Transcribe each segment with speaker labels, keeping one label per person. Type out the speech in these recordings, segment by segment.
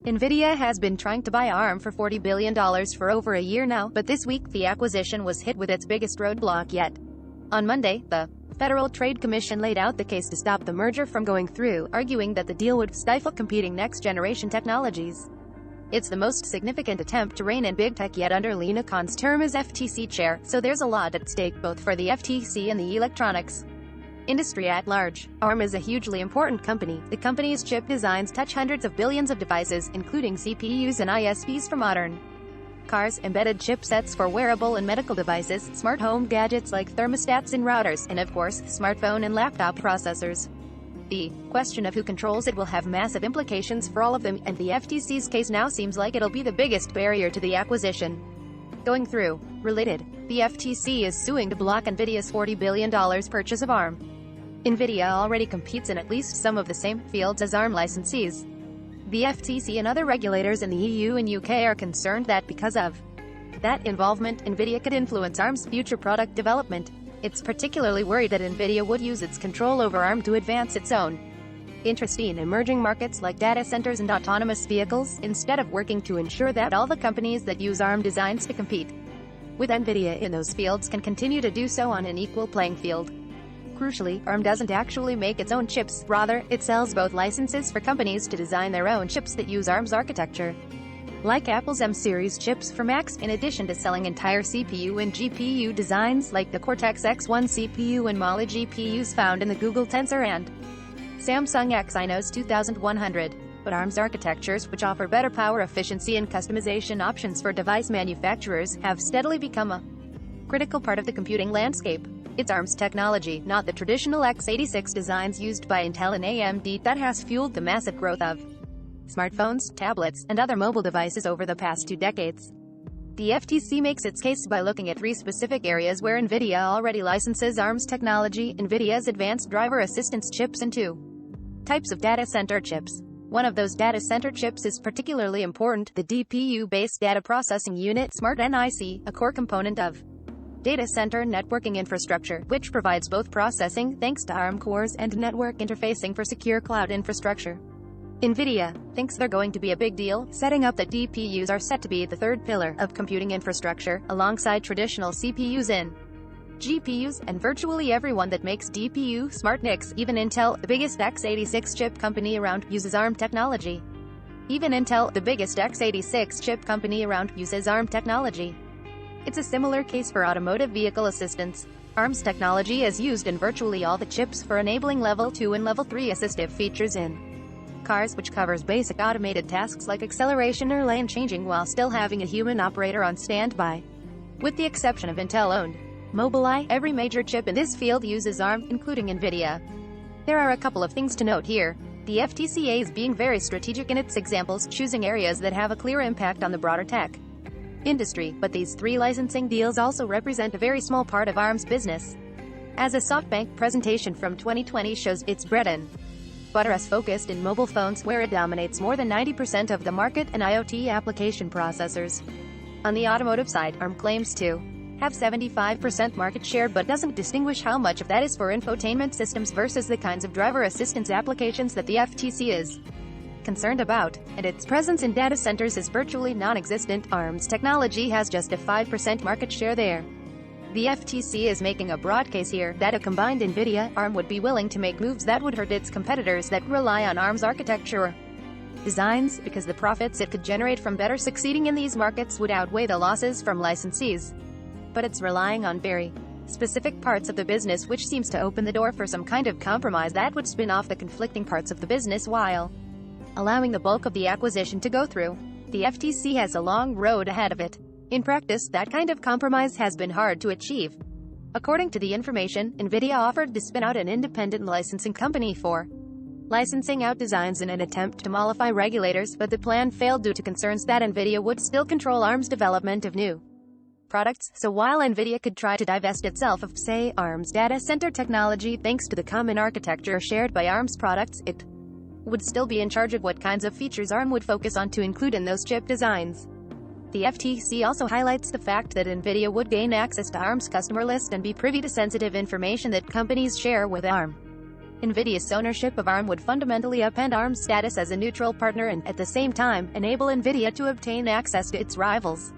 Speaker 1: Nvidia has been trying to buy ARM for $40 billion for over a year now, but this week the acquisition was hit with its biggest roadblock yet. On Monday, the Federal Trade Commission laid out the case to stop the merger from going through, arguing that the deal would stifle competing next-generation technologies. It's the most significant attempt to rein in big tech yet under Lina Khan's term as FTC chair, so there's a lot at stake both for the FTC and the electronics industry at large. ARM is a hugely important company. The company's chip designs touch hundreds of billions of devices, including CPUs and ISPs for modern cars, embedded chipsets for wearable and medical devices, smart home gadgets like thermostats and routers, and of course, smartphone and laptop processors. The question of who controls it will have massive implications for all of them, and the FTC's case now seems like it'll be the biggest barrier to the acquisition going through. Related, the FTC is suing to block Nvidia's $40 billion purchase of ARM. Nvidia already competes in at least some of the same fields as ARM licensees. The FTC and other regulators in the EU and UK are concerned that because of that involvement, Nvidia could influence ARM's future product development. It's particularly worried that Nvidia would use its control over ARM to advance its own interest in emerging markets like data centers and autonomous vehicles, instead of working to ensure that all the companies that use ARM designs to compete with Nvidia in those fields can continue to do so on an equal playing field. Crucially, ARM doesn't actually make its own chips, rather, it sells both licenses for companies to design their own chips that use ARM's architecture, like Apple's M-series chips for Macs, in addition to selling entire CPU and GPU designs like the Cortex-X1 CPU and Mali GPUs found in the Google Tensor and Samsung Exynos 2100. But ARM's architectures, which offer better power efficiency and customization options for device manufacturers, have steadily become a critical part of the computing landscape. It's ARM's technology, not the traditional x86 designs used by Intel and AMD, that has fueled the massive growth of smartphones, tablets, and other mobile devices over the past 2 decades. The FTC makes its case by looking at 3 specific areas where Nvidia already licenses ARM's technology: Nvidia's advanced driver assistance chips and 2 types of data center chips. One of those data center chips is particularly important, the DPU-based data processing unit, Smart NIC, a core component of data center networking infrastructure, which provides both processing, thanks to ARM cores, and network interfacing for secure cloud infrastructure. Nvidia thinks they're going to be a big deal, setting up that DPUs are set to be the third pillar of computing infrastructure, alongside traditional CPUs and GPUs, and virtually everyone that makes DPU smart NICs. Even Intel, the biggest x86 chip company around, uses ARM technology. Even Intel, the biggest x86 chip company around, uses ARM technology. It's a similar case for automotive vehicle assistance. ARM's technology is used in virtually all the chips for enabling Level 2 and Level 3 assistive features in cars, which covers basic automated tasks like acceleration or lane changing while still having a human operator on standby. With the exception of Intel-owned Mobileye, every major chip in this field uses ARM, including Nvidia. There are a couple of things to note here. The FTCA is being very strategic in its examples, choosing areas that have a clear impact on the broader tech industry, but these 3 licensing deals also represent a very small part of ARM's business. As a SoftBank presentation from 2020 shows, its bread and butter is focused in mobile phones, where it dominates more than 90% of the market, and IoT application processors. On the automotive side, ARM claims to have 75% market share, but doesn't distinguish how much of that is for infotainment systems versus the kinds of driver assistance applications that the FTC is concerned about, and its presence in data centers is virtually non-existent. ARM's technology has just a 5% market share there. The FTC is making a broad case here that a combined Nvidia-ARM would be willing to make moves that would hurt its competitors that rely on ARM's architecture designs, because the profits it could generate from better succeeding in these markets would outweigh the losses from licensees. But it's relying on very specific parts of the business, which seems to open the door for some kind of compromise that would spin off the conflicting parts of the business while allowing the bulk of the acquisition to go through. The FTC has a long road ahead of it. In practice, that kind of compromise has been hard to achieve. According to the information, Nvidia offered to spin out an independent licensing company for licensing out designs in an attempt to mollify regulators, but the plan failed due to concerns that Nvidia would still control ARM's development of new products. So while Nvidia could try to divest itself of, say, ARM's data center technology thanks to the common architecture shared by ARM's products, it would still be in charge of what kinds of features ARM would focus on to include in those chip designs. The FTC also highlights the fact that Nvidia would gain access to ARM's customer list and be privy to sensitive information that companies share with ARM. Nvidia's ownership of ARM would fundamentally upend ARM's status as a neutral partner and, at the same time, enable Nvidia to obtain access to its rivals'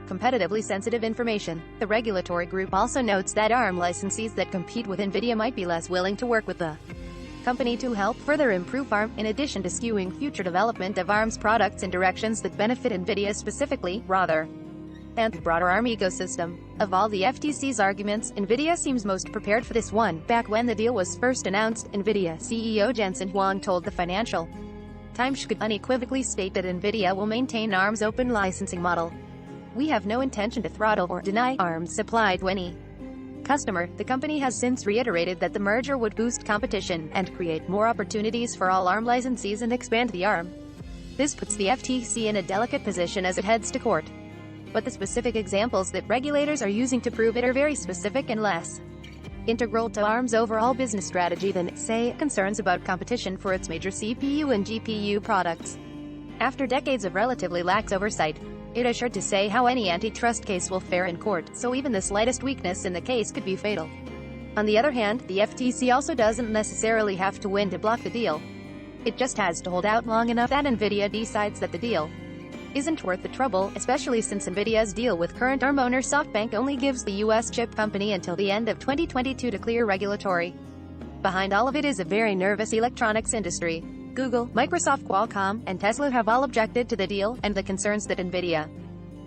Speaker 1: competitively sensitive information. The regulatory group also notes that ARM licensees that compete with Nvidia might be less willing to work with the company to help further improve ARM, in addition to skewing future development of ARM's products in directions that benefit Nvidia specifically, rather than the broader ARM ecosystem. Of all the FTC's arguments, Nvidia seems most prepared for this one. Back when the deal was first announced, Nvidia CEO Jensen Huang told the Financial Times could unequivocally state that Nvidia will maintain ARM's open licensing model. We have no intention to throttle or deny ARM's supply to any customer. The company has since reiterated that the merger would boost competition and create more opportunities for all ARM licensees and expand the ARM. This puts the FTC in a delicate position as it heads to court. But the specific examples that regulators are using to prove it are very specific and less integral to ARM's overall business strategy than, say, concerns about competition for its major CPU and GPU products. After decades of relatively lax oversight, it is sure to say how any antitrust case will fare in court, so even the slightest weakness in the case could be fatal. On the other hand, the FTC also doesn't necessarily have to win to block the deal. It just has to hold out long enough that Nvidia decides that the deal isn't worth the trouble, especially since Nvidia's deal with current ARM owner SoftBank only gives the U.S. chip company until the end of 2022 to clear regulatory. Behind all of it is a very nervous electronics industry. Google, Microsoft, Qualcomm, and Tesla have all objected to the deal, and the concerns that Nvidia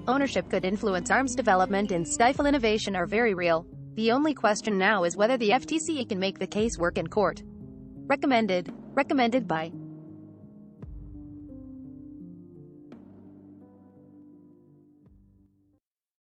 Speaker 1: ownership could influence ARM's development and stifle innovation are very real. The only question now is whether the FTC can make the case work in court. Recommended by